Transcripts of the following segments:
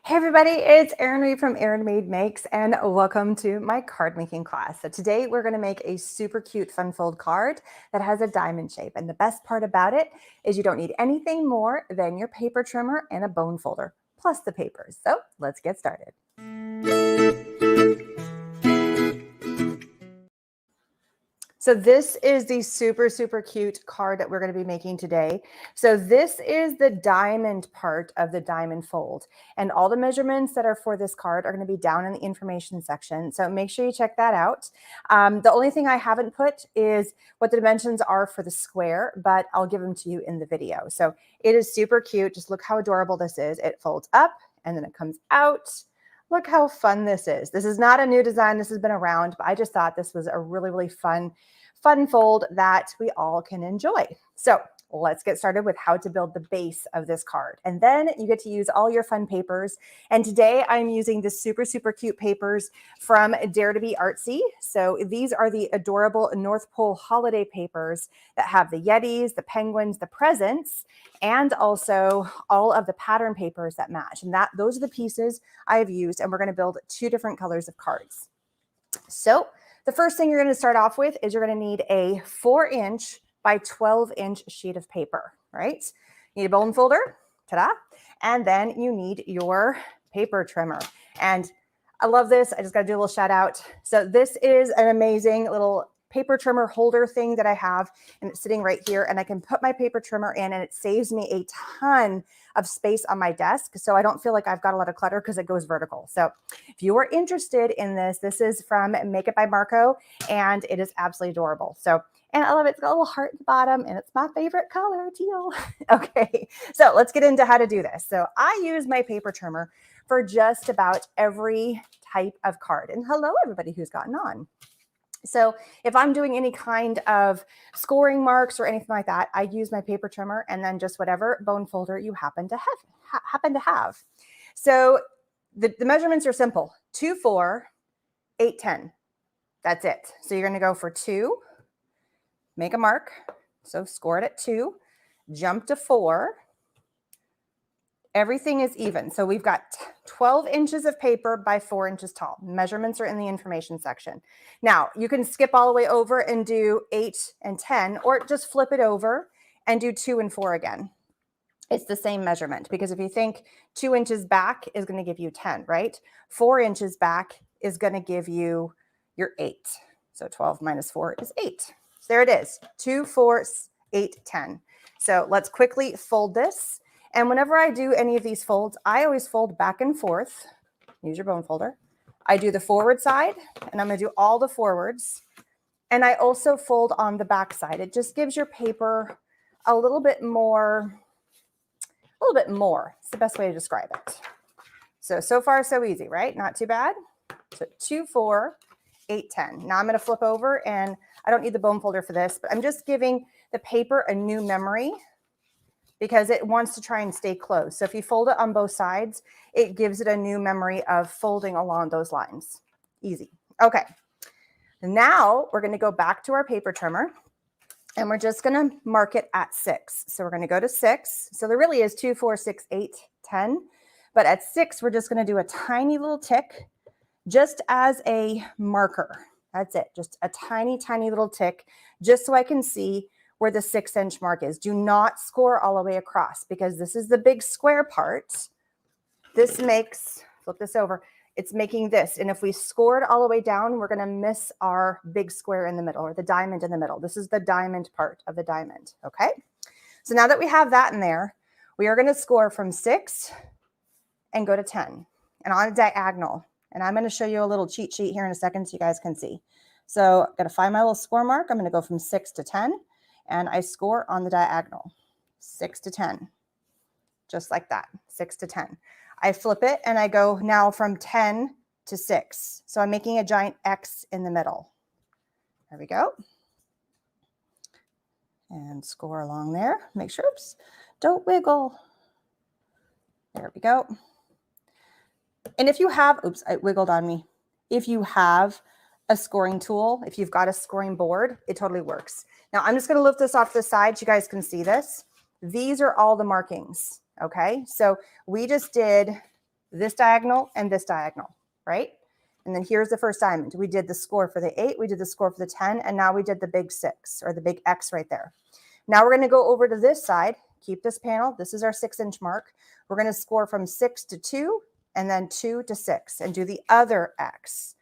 Hey everybody, it's Erin Reed from Erin Reed Makes, and welcome to my card making class. So today we're going to make a super cute fun fold card that has a diamond shape. And the best part about it is you don't need anything more than your paper trimmer and a bone folder, plus the papers. So let's get started. So this is the super cute card that we're going to be making today. So this is the diamond part of the diamond fold. And all the measurements that are for this card are going to be down in the information section. So make sure you check that out. The only thing I haven't put is what the dimensions are for the square, but I'll give them to you in the video. So it is super cute. Just look how adorable this is. It folds up and then it comes out. Look how fun this is. This is not a new design. This has been around, but I just thought this was a really fun fold that we all can enjoy. So let's get started with how to build the base of this card. And then you get to use all your fun papers. And today I'm using the super cute papers from Dare to Be Artsy. So these are the adorable North Pole holiday papers that have the Yetis, the penguins, the presents, and also all of the pattern papers that match. And those are the pieces I've used. And we're going to build 2 different colors of cards. So the first thing you're going to start off with is you're going to need a 4-inch by 12-inch sheet of paper, right? You need a bone folder, ta-da, and then you need your paper trimmer. And I love this. I just got to do a little shout out. So this is an amazing little paper trimmer holder thing that I have, and it's sitting right here, and I can put my paper trimmer in, and it saves me a ton of space on my desk, so I don't feel like I've got a lot of clutter because it goes vertical. So if you are interested in this, this is from Make It by Marco, and it is absolutely adorable. So, and I love it. It's got a little heart at the bottom, and it's my favorite color, teal. Okay, so let's get into how to do this. So I use my paper trimmer for just about every type of card. And hello, everybody who's gotten on. So if I'm doing any kind of scoring marks or anything like that, I use my paper trimmer and then just whatever bone folder you happen to have. So the measurements are simple: 2, 4, 8, 10. That's it. So you're going to go for 2, make a mark. So score it at 2, jump to 4. Everything is even. So we've got 12 inches of paper by 4 inches tall. Measurements are in the information section. Now, you can skip all the way over and do 8 and 10, or just flip it over and do 2 and 4 again. It's the same measurement, because if you think 2 inches back is going to give you 10, right? 4 inches back is going to give you your 8. So 12 minus 4 is 8. So there it is. 2, 4, 8, 10. So let's quickly fold this. And whenever I do any of these folds, I always fold back and forth. Use your bone folder. I do the forward side, and I'm going to do all the forwards. And I also fold on the back side. It just gives your paper a little bit more. It's the best way to describe it. So far, so easy, right? Not too bad. So 2, 4, 8, 10. Now I'm going to flip over, and I don't need the bone folder for this, but I'm just giving the paper a new memory, because it wants to try and stay closed. So if you fold it on both sides, it gives it a new memory of folding along those lines. Easy. Okay. Now we're going to go back to our paper trimmer, and we're just going to mark it at 6. So we're going to go to 6. So there really is 2, 4, 6, 8, 10. But at 6, we're just going to do a tiny little tick just as a marker. That's it. Just a tiny little tick, just so I can see where the 6-inch mark is. Do not score all the way across, because this is the big square part. This makes, flip this over, it's making this. And if we score it all the way down, we're going to miss our big square in the middle, or the diamond in the middle. This is the diamond part of the diamond. Okay. So now that we have that in there, we are going to score from 6 and go to 10 and on a diagonal. And I'm going to show you a little cheat sheet here in a second so you guys can see. So I'm going to find my little score mark. I'm going to go from 6 to 10. And I score on the diagonal, 6 to 10, just like that, 6 to 10. I flip it, and I go now from 10 to 6. So I'm making a giant X in the middle. There we go. And score along there. Make sure, oops, don't wiggle. There we go. And if you have, oops, it wiggled on me. If you have a scoring tool, if you've got a scoring board, it totally works. Now I'm just going to lift this off to the side so you guys can see this. These are all the markings. Okay, so we just did this diagonal, and this diagonal, right? And then here's the first diamond. We did the score for the 8, we did the score for the 10, and now we did the big 6 or the big X right there. Now we're going to go over to this side, keep this panel. This is our 6-inch mark. We're going to score from 6 to 2 and then 2 to 6 and do the other X.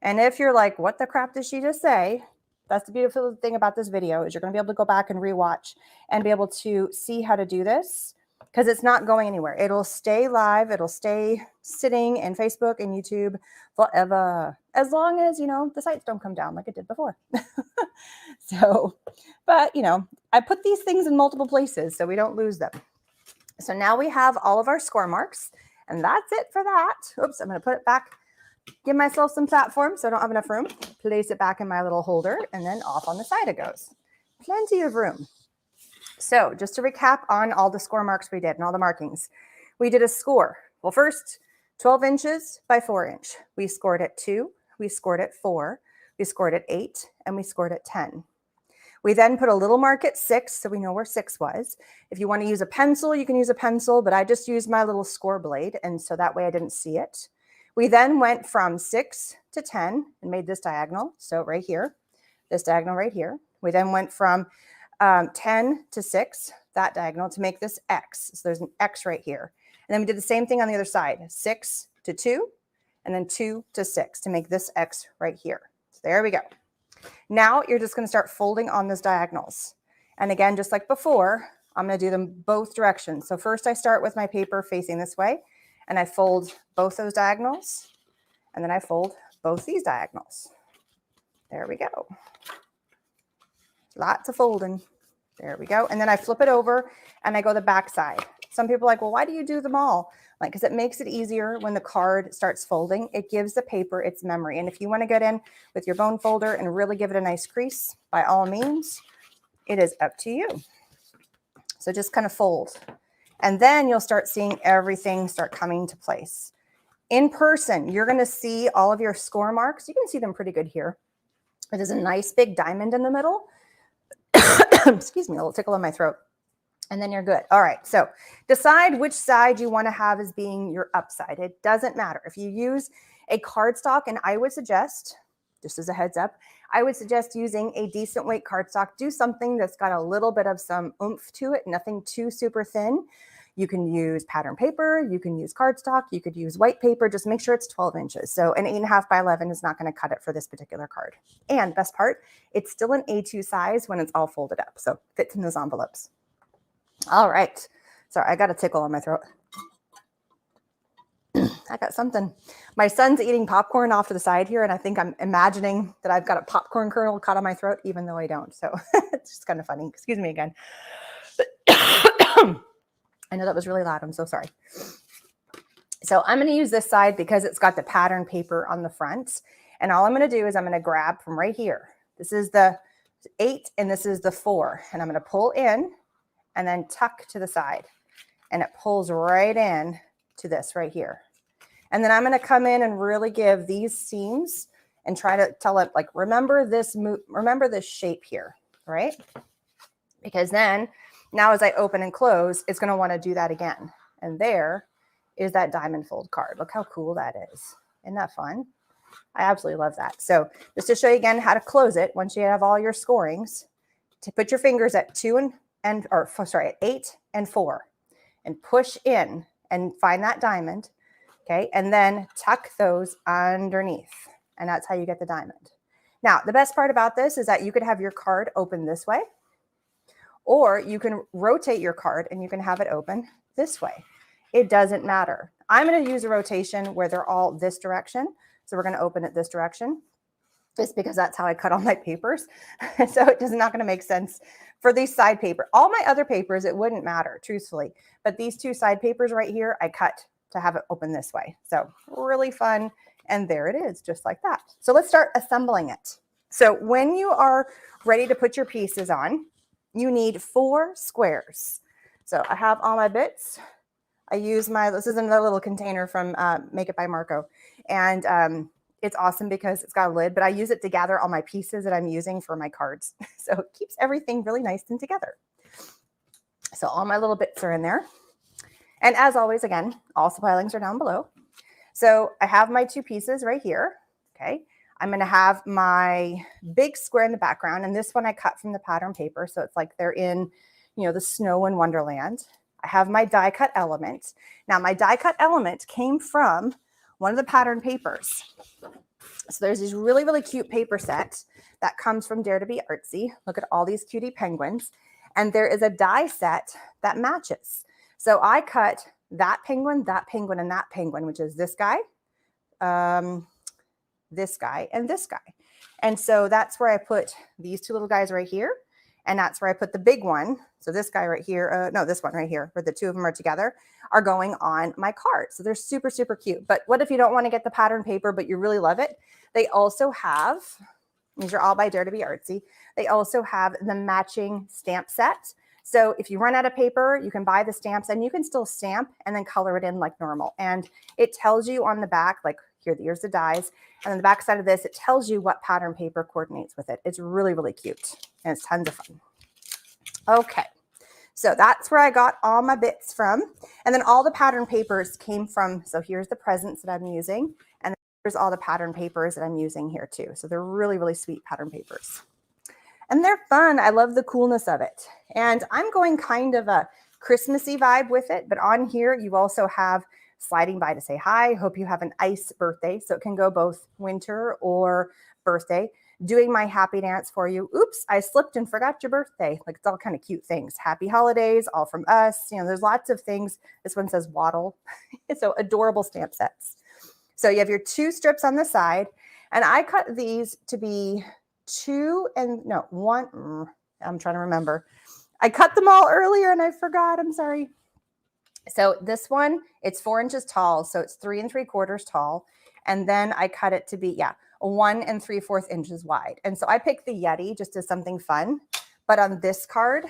And if you're like, what the crap did she just say? That's the beautiful thing about this video is you're going to be able to go back and rewatch and be able to see how to do this because it's not going anywhere. It'll stay live. It'll stay sitting in Facebook and YouTube forever, as long as, you know, the sites don't come down like it did before. So, but, you know, I put these things in multiple places so we don't lose them. So now we have all of our score marks, and that's it for that. Oops, I'm going to put it back. Give myself some platform so I don't have enough room. Place it back in my little holder, and then off on the side it goes. Plenty of room. So just to recap on all the score marks we did and all the markings. We did a score. Well, first, 12 inches by 4 inch. We scored at 2, we scored at 4, we scored at 8, and we scored at 10. We then put a little mark at 6, so we know where 6 was. If you want to use a pencil, you can use a pencil, but I just used my little score blade, and so that way I didn't see it. We then went from 6 to 10 and made this diagonal, so right here, this diagonal right here. We then went from 10 to 6, that diagonal, to make this X. So there's an X right here. And then we did the same thing on the other side, 6 to 2, and then 2 to 6 to make this X right here. So there we go. Now you're just going to start folding on those diagonals. And again, just like before, I'm going to do them both directions. So first I start with my paper facing this way, and I fold both those diagonals, and then I fold both these diagonals. There we go. Lots of folding. There we go. And then I flip it over and I go the back side. Some people are like, well, why do you do them all? Like, because it makes it easier when the card starts folding. It gives the paper its memory. And if you want to get in with your bone folder and really give it a nice crease, by all means, it is up to you. So just kind of fold. And then you'll start seeing everything start coming to place. In person, you're going to see all of your score marks. You can see them pretty good here. It is a nice big diamond in the middle. Excuse me, a little tickle in my throat. And then you're good. All right, so decide which side you want to have as being your upside. It doesn't matter. If you use a cardstock, and I would suggest, just as a heads up, I would suggest using a decent weight cardstock. Do something that's got a little bit of some oomph to it, nothing too super thin. You can use pattern paper, you can use cardstock, you could use white paper, just make sure it's 12 inches. So an 8.5 by 11 is not going to cut it for this particular card. And best part, it's still an A2 size when it's all folded up. So fits in those envelopes. All right. Sorry, I got a tickle on my throat. I got something. My son's eating popcorn off to the side here, and I think I'm imagining that I've got a popcorn kernel caught on my throat, even though I don't. So it's just kind of funny. Excuse me again. I know that was really loud. I'm so sorry. So I'm going to use this side because it's got the pattern paper on the front. And all I'm going to do is I'm going to grab from right here. This is the 8 and this is the 4. And I'm going to pull in and then tuck to the side. And it pulls right in to this right here. And then I'm going to come in and really give these seams and try to tell it, like, remember this shape here, right? Because then now as I open and close, it's going to want to do that again. And there is that diamond fold card. Look how cool that is. Isn't that fun? I absolutely love that. So just to show you again how to close it, once you have all your scorings, to put your fingers at 8 and 4 and push in and find that diamond. Okay. And then tuck those underneath. And that's how you get the diamond. Now, the best part about this is that you could have your card open this way, or you can rotate your card and you can have it open this way. It doesn't matter. I'm going to use a rotation where they're all this direction. So we're going to open it this direction just because that's how I cut all my papers. So it is not going to make sense for these side paper. All my other papers, it wouldn't matter, truthfully. But these two side papers right here, I cut to have it open this way. So really fun. And there it is, just like that. So let's start assembling it. So when you are ready to put your pieces on, you need 4 squares. So I have all my bits. I use this is another little container from Make It by Marco. And it's awesome because it's got a lid, but I use it to gather all my pieces that I'm using for my cards. So it keeps everything really nice and together. So all my little bits are in there. And as always, again, all supply links are down below. So I have my two pieces right here. Okay. I'm going to have my big square in the background, and this one I cut from the pattern paper. So it's like they're in, the snow in Wonderland. I have my die cut element. Now my die cut element came from one of the pattern papers. So there's these really, really cute paper sets that comes from Dare to Be Artsy. Look at all these cutie penguins. And there is a die set that matches. So I cut that penguin, and that penguin, which is this guy, this guy, and this guy. And so that's where I put these two little guys right here. And that's where I put the big one. So this guy right here, no, this one right here, where the two of them are together, are going on my card. So they're super, super cute. But what if you don't want to get the pattern paper, but you really love it? They also have, these are all by Dare to Be Artsy. They also have the matching stamp set. So if you run out of paper, you can buy the stamps and you can still stamp and then color it in like normal. And it tells you on the back, like here's the dies. And on the back side of this, it tells you what pattern paper coordinates with it. It's really, really cute. And it's tons of fun. Okay. So that's where I got all my bits from. And then all the pattern papers came from, so here's the presents that I'm using. And here's all the pattern papers that I'm using here too. So they're really, really sweet pattern papers. And they're fun. I love the coolness of it. And I'm going kind of a Christmassy vibe with it. But on here, you also have sliding by to say hi. Hope you have an ice birthday. So it can go both winter or birthday. Doing my happy dance for you. Oops, I slipped and forgot your birthday. Like it's all kind of cute things. Happy holidays, all from us. There's lots of things. This one says waddle. So adorable stamp sets. So you have your two strips on the side. And I cut these to be one. I'm trying to remember. I cut them all earlier and I forgot. I'm sorry. So this one, it's 4 inches tall. So it's 3 3/4 tall. And then I cut it to be, 1 3/4 inches wide. And so I picked the Yeti just as something fun. But on this card,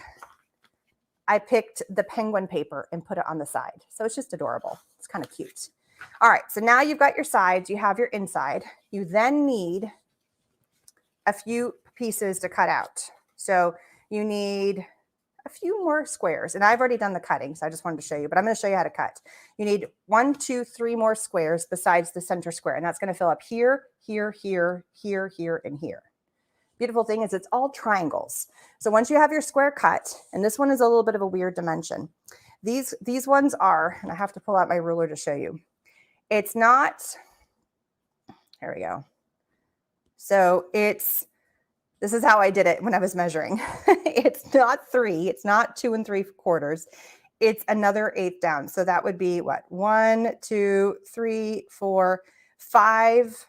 I picked the penguin paper and put it on the side. So it's just adorable. It's kind of cute. All right. So now you've got your sides. You have your inside. You then need a few pieces to cut out. So you need a few more squares. And I've already done the cutting, so I just wanted to show you, but I'm going to show you how to cut. You need 1, 2, 3 more squares besides the center square. And that's going to fill up here, here, here, here, here, and here. Beautiful thing is it's all triangles. So once you have your square cut, and this one is a little bit of a weird dimension. These ones are, and I have to pull out my ruler to show you. It's not, there we go. So this is how I did it when I was measuring. It's not 3, it's not 2 3/4. It's another 1/8 down. So that would be what? 1, 2, 3, 4, 5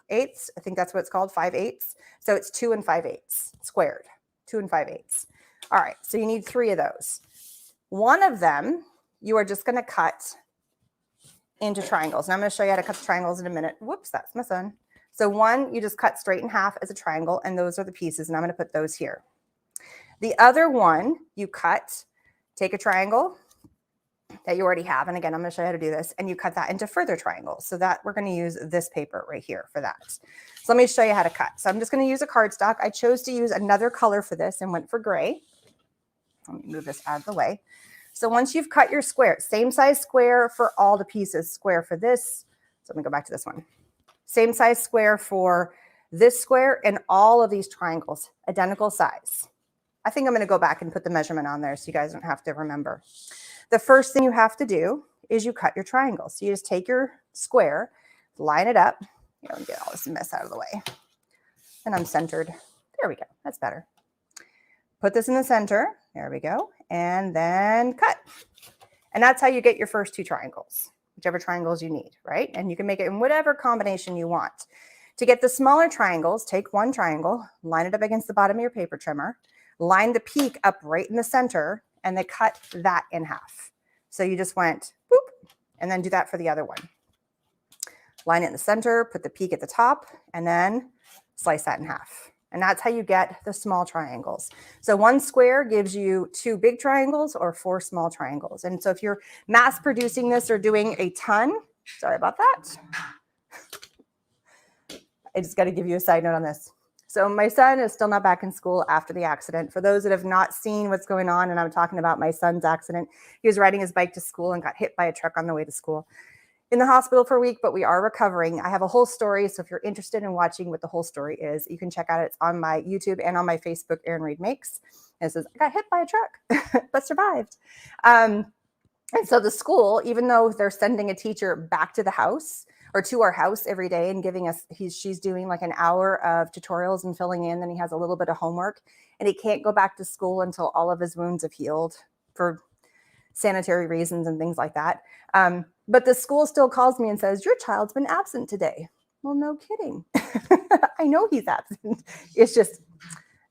eighths. I think that's what it's called, 5/8. So it's 2 5/8 squared, 2 5/8. All right, so you need 3 of those. One of them, you are just gonna cut into triangles. And I'm gonna show you how to cut the triangles in a minute. Whoops, that's my son. So one, you just cut straight in half as a triangle, and those are the pieces, and I'm going to put those here. The other one, you take a triangle that you already have, and again, I'm going to show you how to do this, and you cut that into further triangles. So that we're going to use this paper right here for that. So let me show you how to cut. So I'm just going to use a cardstock. I chose to use another color for this and went for gray. Let me move this out of the way. So once you've cut your square, same size square for all the pieces, square for this. So let me go back to this one. Same size square for this square and all of these triangles, identical size. I think I'm going to go back and put the measurement on there so you guys don't have to remember. The first thing you have to do is you cut your triangles. So you just take your square, line it up. Let me get all this mess out of the way. And I'm centered. There we go. That's better. Put this in the center. There we go. And then cut. And that's how you get your first 2 triangles. Whichever triangles you need, right? And you can make it in whatever combination you want. To get the smaller triangles, take one triangle, line it up against the bottom of your paper trimmer, line the peak up right in the center, and then cut that in half. So you just went boop, and then do that for the other one. Line it in the center, put the peak at the top, and then slice that in half. And that's how you get the small triangles. So one square gives you 2 big triangles or 4 small triangles. And so if you're mass producing this or doing a ton, sorry about that. I just got to give you a side note on this. So my son is still not back in school after the accident. For those that have not seen what's going on, and I'm talking about my son's accident, he was riding his bike to school and got hit by a truck on the way to school. in the hospital for a week, but we are recovering. I have a whole story. So if you're interested in watching what the whole story is, you can check out it. It's on my YouTube and on my Facebook, Erin Reed Makes. And it says, I got hit by a truck, but survived. And so the school, even though they're sending a teacher back to the house or to our house every day and giving us, she's doing like an hour of tutorials and filling in, then he has a little bit of homework, and he can't go back to school until all of his wounds have healed for sanitary reasons and things like that. But the school still calls me and says, your child's been absent today. Well, no kidding. I know he's absent. It's just,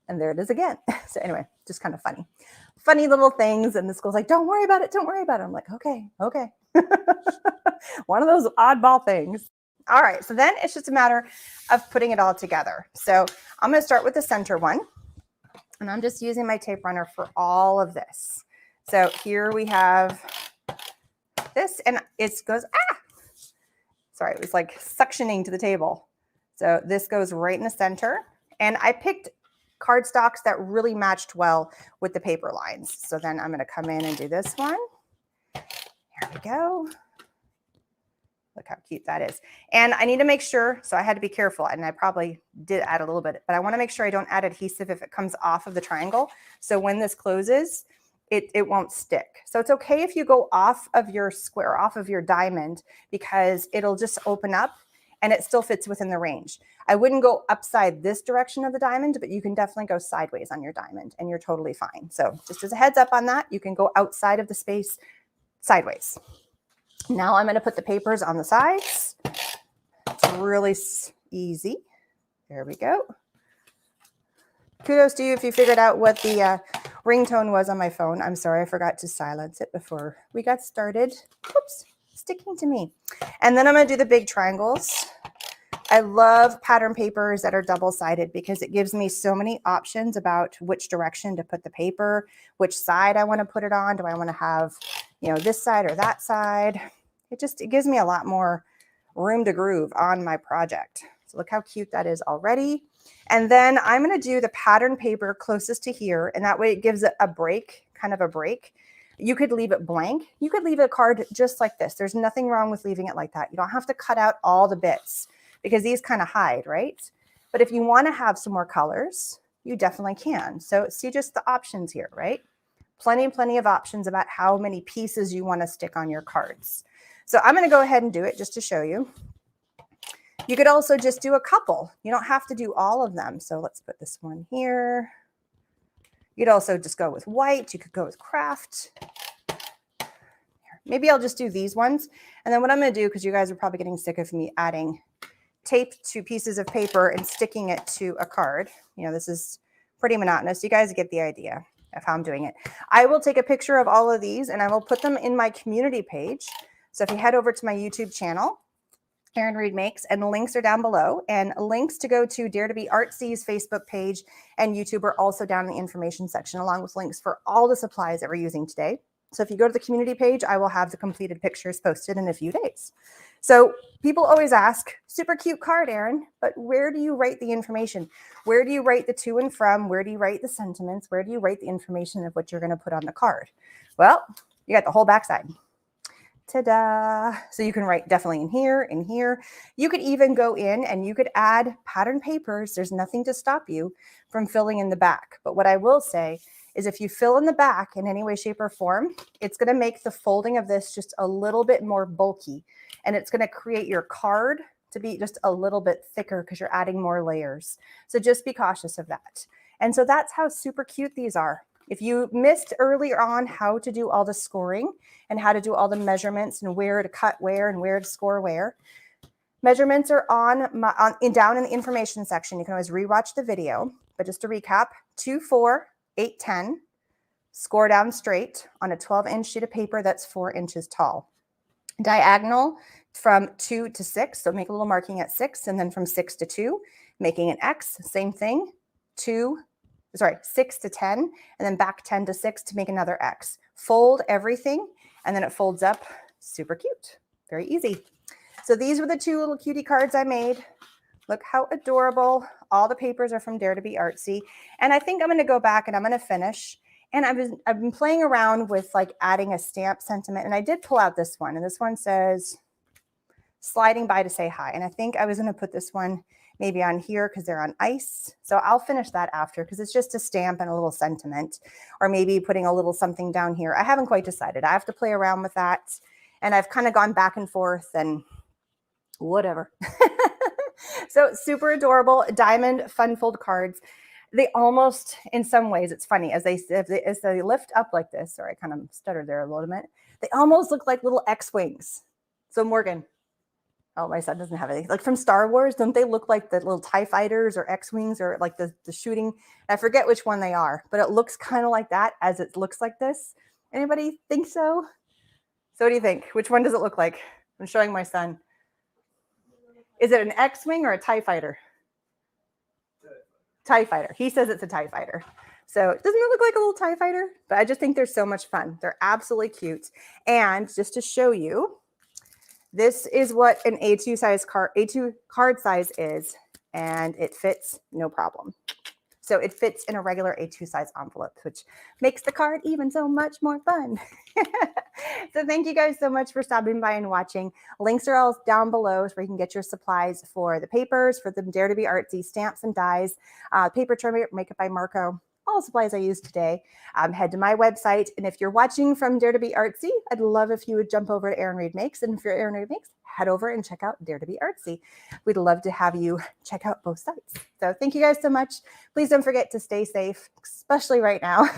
and there it is again. So anyway, just kind of funny little things. And the school's like, don't worry about it. Don't worry about it. I'm like, okay. One of those oddball things. All right. So then it's just a matter of putting it all together. So I'm going to start with the center one, and I'm just using my tape runner for all of this. So here we have this, and it goes, sorry, it was like suctioning to the table. So this goes right in the center, and I picked cardstocks that really matched well with the paper lines. So then I'm going to come in and do this one. Here we go. Look how cute that is. And I need to make sure, so I had to be careful, and I probably did add a little bit, but I want to make sure I don't add adhesive if it comes off of the triangle. So when this closes, it won't stick. So it's okay if you go off of your square, off of your diamond, because it'll just open up and it still fits within the range. I wouldn't go upside this direction of the diamond, but you can definitely go sideways on your diamond and you're totally fine. So just as a heads up on that, you can go outside of the space sideways. Now I'm going to put the papers on the sides. It's really easy. There we go. Kudos to you if you figured out what the ringtone was on my phone. I'm sorry, I forgot to silence it before we got started. Oops, sticking to me. And then I'm going to do the big triangles. I love pattern papers that are double-sided because it gives me so many options about which direction to put the paper, which side I want to put it on. Do I want to have, this side or that side? It gives me a lot more room to groove on my project. So look how cute that is already. And then I'm going to do the pattern paper closest to here, and that way it gives it a break, kind of a break. You could leave it blank. You could leave a card just like this. There's nothing wrong with leaving it like that. You don't have to cut out all the bits because these kind of hide, right? But if you want to have some more colors, you definitely can. So see just the options here, right? Plenty of options about how many pieces you want to stick on your cards. So I'm going to go ahead and do it just to show you. You could also just do a couple. You don't have to do all of them. So let's put this one here. You'd also just go with white. You could go with craft. Maybe I'll just do these ones. And then what I'm going to do, because you guys are probably getting sick of me adding tape to pieces of paper and sticking it to a card. This is pretty monotonous. You guys get the idea of how I'm doing it. I will take a picture of all of these and I will put them in my community page. So if you head over to my YouTube channel, Erin Reed Makes, and the links are down below, and links to go to Dare to Be Artzy's Facebook page and YouTube are also down in the information section, along with links for all the supplies that we're using today. So if you go to the community page, I will have the completed pictures posted in a few days. So people always ask, super cute card, Erin, but where do you write the information? Where do you write the to and from? Where do you write the sentiments? Where do you write the information of what you're going to put on the card? Well, you got the whole backside. Ta-da! So you can write definitely in here. You could even go in and you could add pattern papers. There's nothing to stop you from filling in the back. But what I will say is if you fill in the back in any way, shape, or form, it's going to make the folding of this just a little bit more bulky. And it's going to create your card to be just a little bit thicker because you're adding more layers. So just be cautious of that. And so that's how super cute these are. If you missed earlier on how to do all the scoring and how to do all the measurements and where to cut where and where to score where, measurements are down in the information section. You can always rewatch the video. But just to recap, 2, 4, 8, 10, score down straight on a 12-inch sheet of paper that's 4 inches tall. Diagonal from 2 to 6, so make a little marking at 6, and then from 6 to 2, making an X, same thing, 6 to 10, and then back 10 to 6 to make another X. Fold everything, and then it folds up. Super cute. Very easy. So these were the 2 little cutie cards I made. Look how adorable. All the papers are from Dare to Be Artsy. And I think I'm going to go back and I'm going to finish. And I've been playing around with like adding a stamp sentiment. And I did pull out this one. And this one says, sliding by to say hi. And I think I was going to put this one maybe on here because they're on ice. So I'll finish that after because it's just a stamp and a little sentiment, or maybe putting a little something down here. I haven't quite decided. I have to play around with that. And I've kind of gone back and forth and whatever. So super adorable diamond fun fold cards. They almost, in some ways, it's funny as they lift up like this, or I kind of stuttered there a little bit. They almost look like little X-wings. So Morgan, oh, my son doesn't have any. Like from Star Wars, don't they look like the little TIE fighters or X-wings or like the shooting? I forget which one they are, but it looks kind of like that as it looks like this. Anybody think so? So what do you think? Which one does it look like? I'm showing my son. Is it an X-wing or a TIE fighter? TIE fighter. He says it's a TIE fighter. So doesn't it look like a little TIE fighter? But I just think they're so much fun. They're absolutely cute. And just to show you, this is what an A2 card size is, and it fits no problem. So it fits in a regular A2 size envelope, which makes the card even so much more fun. So thank you guys so much for stopping by and watching. Links are all down below where you can get your supplies for the papers, for the Dare to be Artsy stamps and dies, paper trim, makeup by Marco, all the supplies I used today. Head to my website. And if you're watching from Dare to be Artsy, I'd love if you would jump over to Erin Reed Makes. And if you're Erin Reed Makes, head over and check out Dare to be Artsy. We'd love to have you check out both sites. So thank you guys so much. Please don't forget to stay safe, especially right now.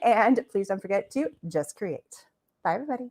And please don't forget to just create. Bye, everybody.